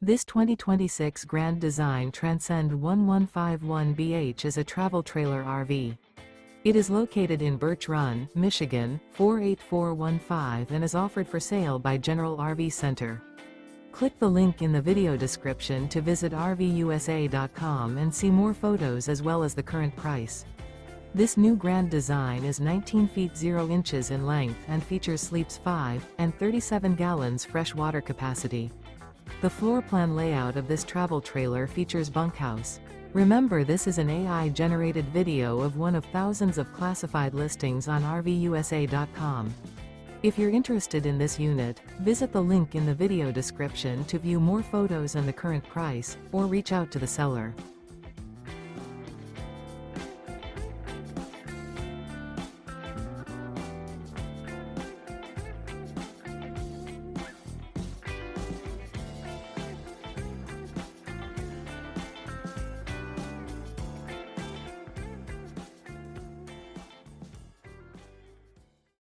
This 2026 Grand Design Transcend 1151BH is a travel trailer RV. It is located in Birch Run, Michigan, 48415 and is offered for sale by General RV Center. Click the link in the video description to visit RVUSA.com and see more photos as well as the current price. This new Grand Design is 19 feet 0 inches in length and features sleeps 5 and 37 gallons fresh water capacity. The floor plan layout of this travel trailer features bunkhouse. Remember, this is an AI-generated video of one of thousands of classified listings on RVUSA.com. If you're interested in this unit, visit the link in the video description to view more photos and the current price, or reach out to the seller.